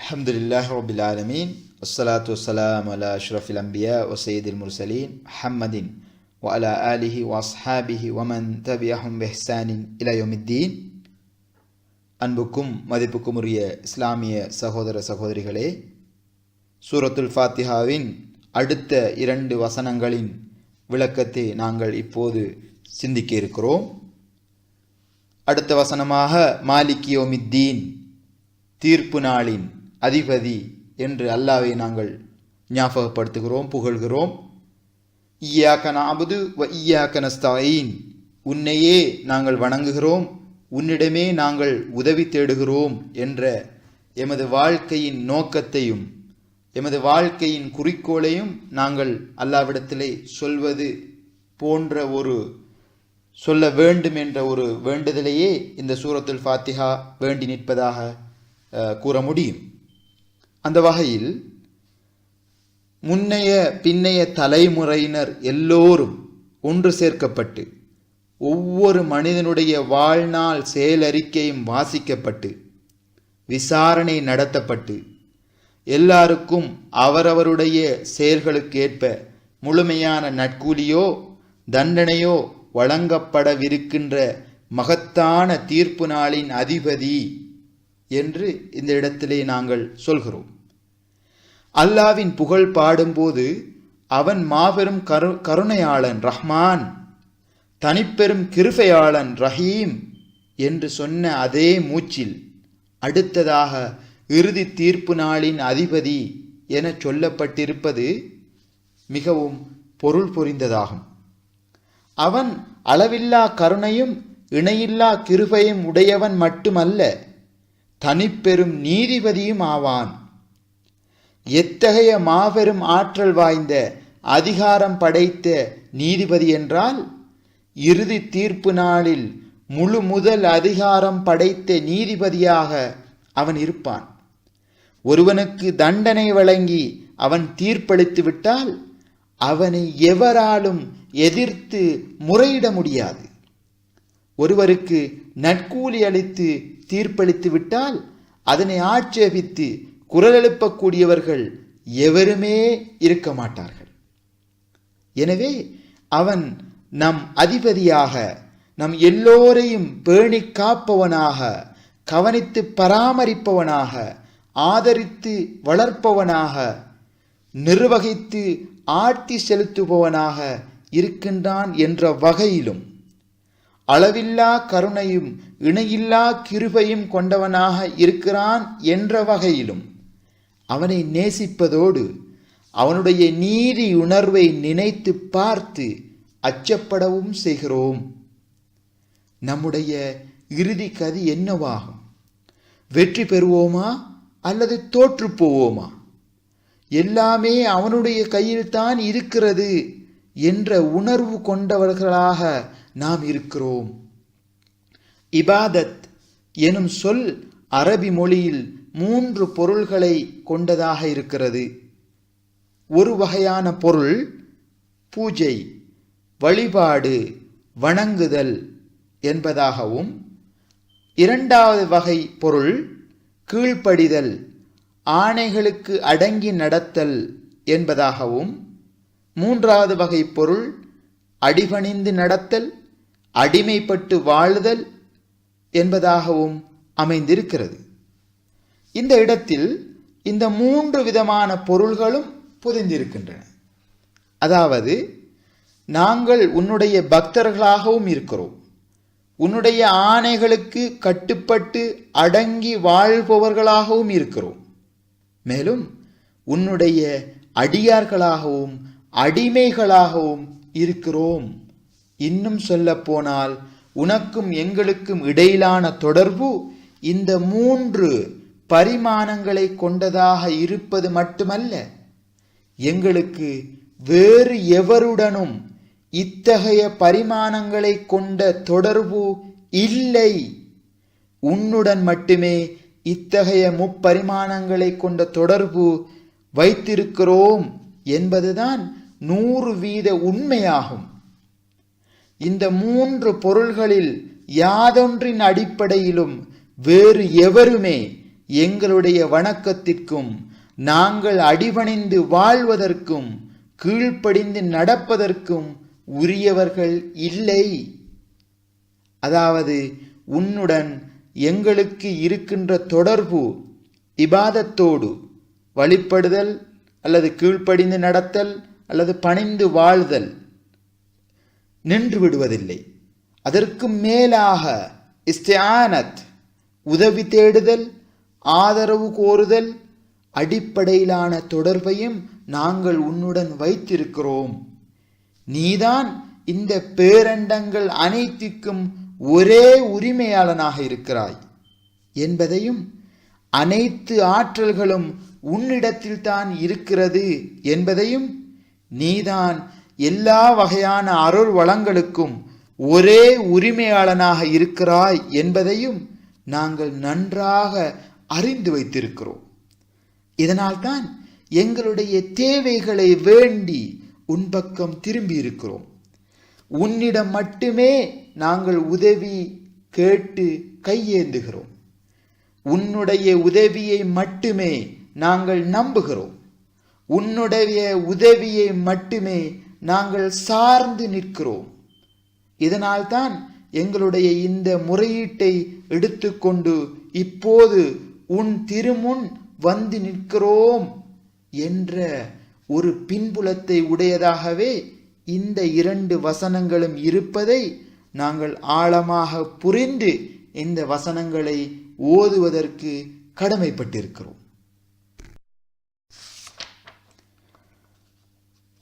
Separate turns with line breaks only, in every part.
அல்ஹம்துலில்லாஹி ரப்பில் ஆலமீன் வஸ்ஸலாத்து வஸ்ஸலாமு அலா அஷ்ரஃபில் அன்பியா வ ஸய்யிதில் முர்ஸலீன் முஹம்மதின் வ அலா ஆலிஹி வ அஸ்ஹாபிஹி வ மன் தபிஅஹும் பிஹ்சானின் இலா யௌமித்தீன். அன்புக்கும் மதிப்புக்கும் உரிய இஸ்லாமிய சகோதர சகோதரிகளே, சூரத்துல் ஃபாத்திஹாவின் அடுத்த 2 வசனங்களின் விளக்கத்தை நாங்கள் இப்போது சிந்திக்க இருக்கிறோம். அடுத்த வசனமாக மாலிகி யௌமித்தீன், தீர்ப்பு நாளின் அதிபதி என்று அல்லாஹ்வை நாங்கள் ஞாபகப்படுத்துகிறோம், புகழ்கிறோம். இய்யாக நஅபுது வ இய்யாக நஸ்தஈன், உன்னையே நாங்கள் வணங்குகிறோம், உன்னிடமே நாங்கள் உதவி தேடுகிறோம் என்ற எமது வாழ்க்கையின் நோக்கத்தையும் எமது வாழ்க்கையின் குறிக்கோளையும் நாங்கள் அல்லாஹ்விடத்திலே சொல்வது போன்ற சொல்ல வேண்டும் என்ற ஒரு வேண்டுதலையே இந்த சூரத்துல் ஃபாத்திஹா வேண்டி நிற்பதாக கூற முடியும். அந்த வகையில் முன்னைய பின்னைய தலைமுறையினர் எல்லோரும் ஒன்று சேர்க்கப்பட்டு ஒவ்வொரு மனிதனுடைய வாழ்நாள் செயலறிக்கையும் வாசிக்கப்பட்டு விசாரணை நடத்தப்பட்டு எல்லாருக்கும் அவரவருடைய செயல்களுக்கேற்ப முழுமையான நற்கூலியோ தண்டனையோ வழங்கப்படவிருக்கின்ற மகத்தான தீர்ப்பு நாளின் அதிபதி என்று இந்த இடத்திலே நாங்கள் சொல்கிறோம். அல்லாவின் புகழ் பாடும்போது அவன் மாபெரும் கருணையாளன் ரஹ்மான், தனிப்பெரும் கிருபையாளன் ரஹீம் என்று சொன்ன அதே மூச்சில் அடுத்ததாக இறுதி தீர்ப்பு நாளின் அதிபதி என சொல்லப்பட்டிருப்பது மிகவும் பொருள் புரிந்ததாகும். அவன் அளவில்லா கருணையும் இணையில்லா கிருபையும் உடையவன் மட்டுமல்ல, தனிப்பெரும் நீதிபதியும் ஆவான். எத்தகைய மாபெரும் ஆற்றல் வாய்ந்த அதிகாரம் படைத்த நீதிபதி என்றால், இறுதி தீர்ப்பு நாளில் முழு முதல் அதிகாரம் படைத்த நீதிபதியாக அவன் இருப்பான். ஒருவனுக்கு தண்டனை வழங்கி அவன் தீர்ப்பளித்து விட்டால் அவனை எவராலும் எதிர்த்து முறையிட முடியாது. ஒருவருக்கு நற்கூலி அளித்து தீர்ப்பளித்து விட்டால் அதனை ஆட்சேபித்து குரல் எழுப்பக்கூடியவர்கள் எவருமே இருக்க மாட்டார்கள். எனவே அவன் நம் அதிபதியாக, நம் எல்லோரையும் பேணி காப்பவனாக, கவனித்து பராமரிப்பவனாக, ஆதரித்து வளர்ப்பவனாக, நிர்வகித்து ஆட்சி செலுத்துபவனாக இருக்கின்றான் என்ற வகையிலும், அளவில்லா கருணையும் இணையில்லா கிருபையும் கொண்டவனாக இருக்கிறான் என்ற வகையிலும் அவனை நேசிப்பதோடு அவனுடைய நீதி உணர்வை நினைத்து பார்த்து அச்சப்படவும் செய்கிறோம். நம்முடைய இறுதி கதி என்னவாகும்? வெற்றி பெறுவோமா அல்லது தோற்று போவோமா? எல்லாமே அவனுடைய கையில்தான் இருக்கிறது என்ற உணர்வு கொண்டவர்களாக நாம் இருக்கிறோம். இபாதத் எனும் சொல் அரபி மொழியில் 3 பொருள்களை கொண்டதாக இருக்கிறது. ஒரு வகையான பொருள் பூஜை, வழிபாடு, வணங்குதல் என்பதாகவும், 2வது வகை பொருள் கீழ்ப்படிதல், ஆணைகளுக்கு அடங்கி நடத்தல் என்பதாகவும், 3வது வகை பொருள் அடிபணிந்து நடத்தல், அடிமைப்பட்டு வாழுதல் என்பதாகவும் அமைந்திருக்கிறது. இந்த இடத்தில் இந்த 3 விதமான பொருள்களும் பொதிந்திருக்கின்றன. அதாவது, நாங்கள் உன்னுடைய பக்தர்களாகவும் இருக்கிறோம், உன்னுடைய ஆணைகளுக்கு கட்டுப்பட்டு அடங்கி வாழ்பவர்களாகவும் இருக்கிறோம், மேலும் உன்னுடைய அடியார்களாகவும் அடிமைகளாகவும் இருக்கிறோம். இன்னும் சொல்ல போனால் உனக்கும் எங்களுக்கும் இடையிலான தொடர்பு இந்த 3 பரிமாணங்களை கொண்டதாக இருப்பது மட்டுமல்ல, எங்களுக்கு வேறு எவருடனும் இத்தகைய பரிமாணங்களை கொண்ட தொடர்பு இல்லை. உன்னுடன் மட்டுமே இத்தகைய முப்பரிமாணங்களை கொண்ட தொடர்பு வைத்திருக்கிறோம் என்பதுதான் 100% உண்மையாகும். இந்த 3 பொருள்களில் யாதொன்றின் அடிப்படையிலும் வேறு எவருமே எங்களுடைய வணக்கத்திற்கும் நாங்கள் அடிபணிந்து வாழ்வதற்கும் கீழ்ப்படிந்து நடப்பதற்கும் உரியவர்கள் இல்லை. அதாவது உன்னுடன் எங்களுக்கு இருக்கின்ற தொடர்பு இபாதத்தோடு வழிபடுதல் அல்லது கீழ்ப்படிந்து நடத்தல் அல்லது பணிந்து வாழ்தல் நின்று விடுவதில்லை. அதற்கு மேலாக இஸ்திஆனத் உதவி தேடுதல், ஆதரவு கோருதல், அடிப்படையிலான தொடர்பையும் நாங்கள் உன்னுடன் வைத்திருக்கிறோம். நீதான் இந்த பேரண்டங்கள் அனைத்திற்கும் ஒரே உரிமையாளனாக இருக்கிறாய் என்பதையும், அனைத்து ஆற்றல்களும் உன்னிடத்தில் தான் இருக்கிறது என்பதையும், நீதான் எல்லா வகையான அருள் வளங்களுக்கும் ஒரே உரிமையாளனாக இருக்கிறாய் என்பதையும் நாங்கள் நன்றாக அறிந்து வைத்திருக்கிறோம். இதனால்தான் எங்களுடைய தேவைகளை வேண்டி உன் பக்கம் திரும்பி இருக்கிறோம். உன்னிடம் மட்டுமே நாங்கள் உதவி கேட்டு கையேந்துகிறோம். உன்னுடைய உதவியை மட்டுமே நாங்கள் நம்புகிறோம். உன்னுடைய உதவியை மட்டுமே நாங்கள் சார்ந்து நிற்கிறோம். இதனால்தான் எங்களுடைய இந்த முறையீட்டை எடுத்துக்கொண்டு இப்போது உன் திருமுன் வந்து நிற்கிறோம் என்ற ஒரு பின்புலத்தை உடையதாகவே இந்த 2 வசனங்களும் இருப்பதை நாங்கள் ஆழமாக புரிந்து இந்த வசனங்களை ஓதுவதற்கு கடமைப்பட்டிருக்கிறோம்.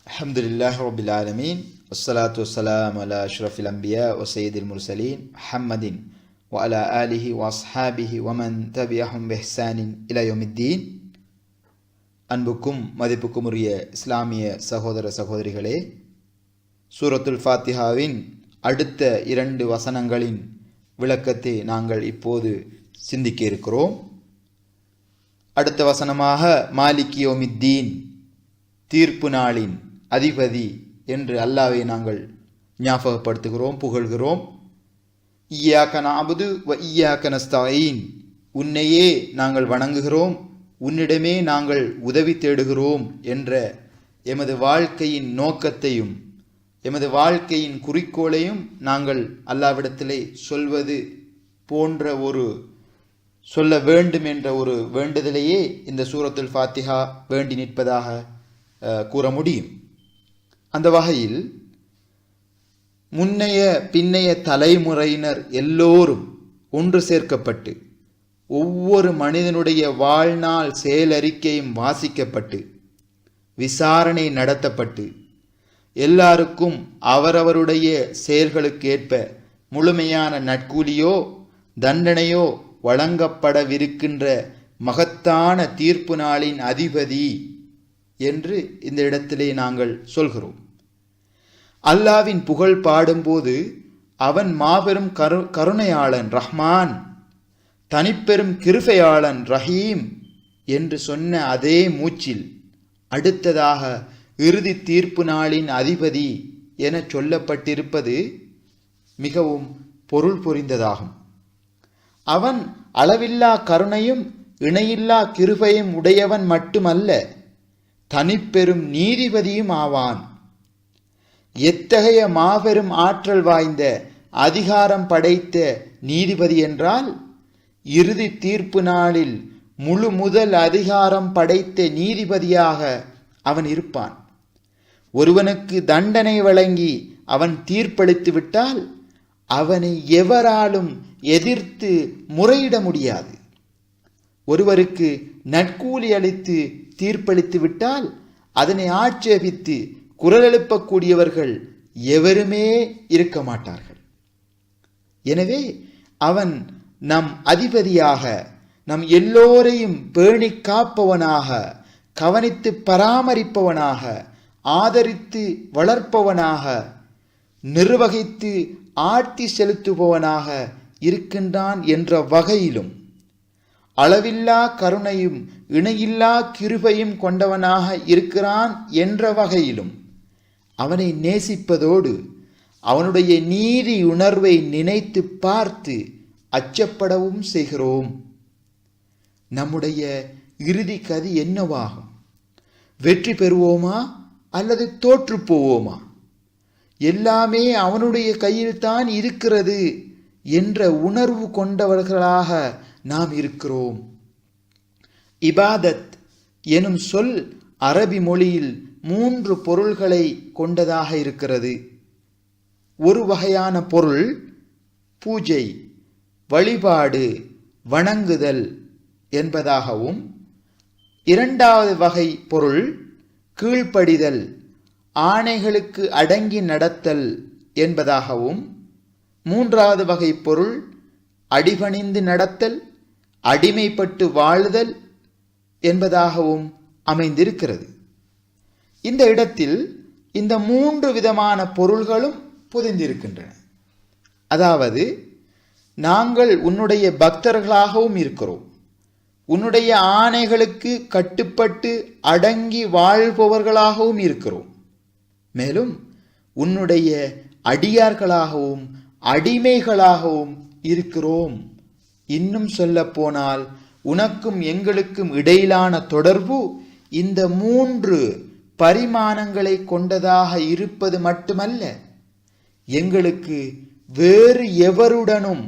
அல்ஹம்துலில்லாஹி ரப்பில் ஆலமீன், வஸ்ஸலாத்து வஸ்ஸலாமு அலா அஷ்ரஃபில் அன்பியா வ ஸய்யிதில் முர்ஸலீன் முஹம்மதின் வ அலா ஆலிஹி வ அஸ்ஹாபிஹி வ மன் தபிஅஹும் பிஹ்சானின் இலா யௌமித்தீன். அன்புக்கும் மதிப்புக்கும் உரிய இஸ்லாமிய சகோதர சகோதரிகளே, சூரத்துல் ஃபாத்திஹாவின் அடுத்த 2 வசனங்களின் விளக்கத்தை நாங்கள் இப்போது சிந்திக்க இருக்கிறோம். அடுத்த வசனமாக மாலிகி யௌமித்தீன், தீர்ப்பு நாளின் அதிபதி என்று அல்லாஹ்வை நாங்கள் ஞாபகப்படுத்துகிறோம், புகழ்கிறோம். இய்யாக நஅபுது வ இய்யாக நஸ்தஈன், உன்னையே நாங்கள் வணங்குகிறோம், உன்னிடமே நாங்கள் உதவி தேடுகிறோம் என்ற எமது வாழ்க்கையின் நோக்கத்தையும் எமது வாழ்க்கையின் குறிக்கோளையும் நாங்கள் அல்லாஹ்விடத்திலே சொல்வது போன்ற ஒரு சொல்ல வேண்டும் என்ற ஒரு வேண்டுதலையே இந்த சூரத்துல் ஃபாத்திஹா வேண்டி நிற்பதாக கூற முடியும். அந்த வகையில் முன்னைய பின்னைய தலைமுறையினர் எல்லோரும் ஒன்று சேர்க்கப்பட்டு ஒவ்வொரு மனிதனுடைய வாழ்நாள் செயலறிக்கையும் வாசிக்கப்பட்டு விசாரணை நடத்தப்பட்டு எல்லாருக்கும் அவரவருடைய செயல்களுக்கு ஏற்ப முழுமையான நற்கூலியோ தண்டனையோ வழங்கப்படவிருக்கின்ற மகத்தான தீர்ப்பு நாளின் அதிபதி என்று இந்த இடத்திலே நாங்கள் சொல்கிறோம். அல்லாவின் புகழ் பாடும்போது அவன் மாபெரும் கருணையாளன் ரஹ்மான், தனிப்பெரும் கிருபையாளன் ரஹீம் என்று சொன்ன அதே மூச்சில் அடுத்ததாக இறுதி தீர்ப்பு நாளின் அதிபதி என சொல்லப்பட்டிருப்பது மிகவும் பொருள் புரிந்ததாகும். அவன் அளவில்லா கருணையும் இணையில்லா கிருபையும் உடையவன் மட்டுமல்ல, தனிப்பெரும் நீதிபதியும் ஆவான். எத்தகைய மாபெரும் ஆற்றல் வாய்ந்த அதிகாரம் படைத்த நீதிபதி என்றால், இறுதி தீர்ப்பு நாளில் முழு முதல் அதிகாரம் படைத்த நீதிபதியாக அவன் இருப்பான். ஒருவனுக்கு தண்டனை வழங்கி அவன் தீர்ப்பளித்து விட்டால் அவனை எவராலும் எதிர்த்து முறையிட முடியாது. ஒருவருக்கு நற்கூலி அளித்து தீர்ப்பளித்து விட்டால் அதனை ஆட்சேபித்து குரல் எழுப்பக்கூடியவர்கள் எவருமே இருக்க மாட்டார்கள். எனவே அவன் நம் அதிபதியாக, நம் எல்லோரையும் பேணி காப்பவனாக, கவனித்து பராமரிப்பவனாக, ஆதரித்து வளர்ப்பவனாக, நிர்வகித்து ஆட்சி செலுத்துபவனாக இருக்கின்றான் என்ற வகையிலும், அளவில்லா கருணையும் இணையில்லா கிருபையும் கொண்டவனாக இருக்கிறான் என்ற வகையிலும் அவனை நேசிப்பதோடு அவனுடைய நீதி உணர்வை நினைத்து பார்த்து அச்சப்படவும் செய்கிறோம். நம்முடைய இறுதி கதி என்னவாகும்? வெற்றி பெறுவோமா அல்லது தோற்று போவோமா? எல்லாமே அவனுடைய கையில்தான் இருக்கிறது என்ற உணர்வு கொண்டவர்களாக நாம் இருக்கிறோம். இபாதத் எனும் சொல் அரபி மொழியில் 3 பொருள்களை கொண்டதாக இருக்கிறது. ஒரு வகையான பொருள் பூஜை, வழிபாடு, வணங்குதல் என்பதாகவும், இரண்டாவது வகை பொருள் கீழ்ப்படிதல், ஆணைகளுக்கு அடங்கி நடத்தல் என்பதாகவும், மூன்றாவது வகை பொருள் அடிபணிந்து நடத்தல், அடிமைப்பட்டு வாழுதல் என்பதாகவும் அமைந்திருக்கிறது. இந்த இடத்தில் இந்த 3 விதமான பொருள்களும் பொதிந்திருக்கின்றன. அதாவது, நாங்கள் உன்னுடைய பக்தர்களாகவும் இருக்கிறோம், உன்னுடைய ஆணைகளுக்கு கட்டுப்பட்டு அடங்கி வாழ்பவர்களாகவும் இருக்கிறோம், மேலும் உன்னுடைய அடியார்களாகவும் அடிமைகளாகவும் இருக்கிறோம். இன்னும் சொல்ல போனால் உனக்கும் எங்களுக்கும் இடையிலான தொடர்பு இந்த 3 பரிமாணங்களை கொண்டதாக இருப்பது மட்டுமல்ல, எங்களுக்கு வேறு எவருடனும்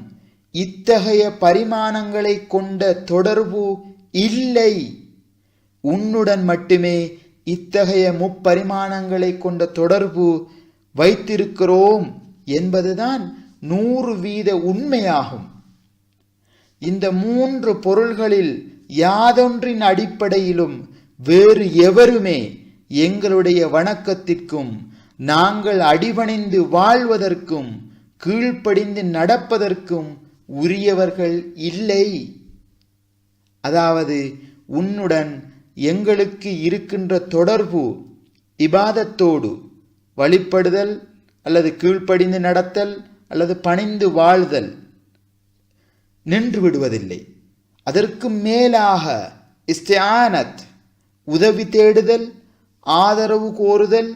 இத்தகைய பரிமாணங்களை கொண்ட தொடர்பு இல்லை. உன்னுடன் மட்டுமே இத்தகைய முப்பரிமாணங்களை கொண்ட தொடர்பு வைத்திருக்கிறோம் என்பதுதான் 100% உண்மையாகும். இந்த 3 பொருள்களில் யாதொன்றின் அடிப்படையிலும் வேறு எவருமே எங்களுடைய வணக்கத்திற்கும் நாங்கள் அடிபணிந்து வாழ்வதற்கும் கீழ்ப்படிந்து நடப்பதற்கும் உரியவர்கள் இல்லை. அதாவது, உன்னுடன் எங்களுக்கு இருக்கின்ற தொடர்பு இபாதத்தோடு, வழிபடுதல் அல்லது கீழ்ப்படிந்து நடத்தல் அல்லது பணிந்து வாழ்தல் நின்று விடுவதில்லை. அதற்கு மேலாக இஸ்திஆனத், உதவி தேடுதல், ஆதரவு கோருதல்,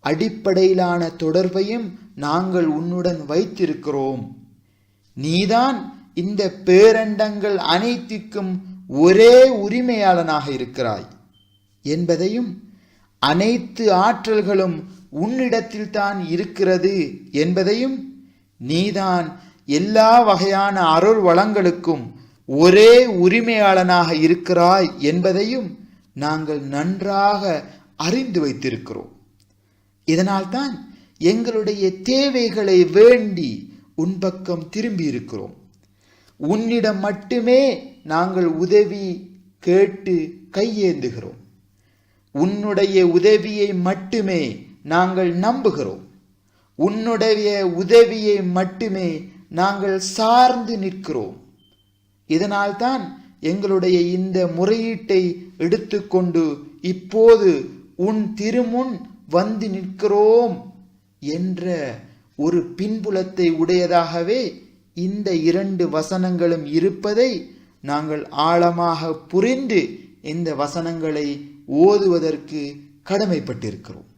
அடிப்படையிலான தொடர்பையும் நாங்கள் உன்னுடன் வைத்திருக்கிறோம். நீதான் இந்த பேரண்டங்கள் அனைத்திற்கும் ஒரே உரிமையாளனாக இருக்கிறாய் என்பதையும், அனைத்து ஆற்றல்களும் உன்னிடத்தில் தான் இருக்கிறது என்பதையும், நீதான் எல்லா வகையான அருள் வளங்களுக்கும் ஒரே உரிமையாளனாக இருக்கிறாய் என்பதையும் நாங்கள் நன்றாக அறிந்து வைத்திருக்கிறோம். இதனால்தான் எங்களுடைய தேவைகளை வேண்டி உன் பக்கம் திரும்பி இருக்கிறோம். உன்னிடம் மட்டுமே நாங்கள் உதவி கேட்டு கையேந்துகிறோம். உன்னுடைய உதவியை மட்டுமே நாங்கள் நம்புகிறோம். உன்னுடைய உதவியை மட்டுமே நாங்கள் சார்ந்து நிற்கிறோம். இதனால்தான் எங்களுடைய இந்த முறையீட்டை எடுத்துக்கொண்டு இப்போது உன் திருமுன் வந்து நிற்கிறோம் என்ற ஒரு பின்புலத்தை உடையதாகவே இந்த 2 வசனங்களும் இருப்பதை நாங்கள் ஆழமாக புரிந்து இந்த வசனங்களை ஓதுவதற்கு கடமைப்பட்டிருக்கிறோம்.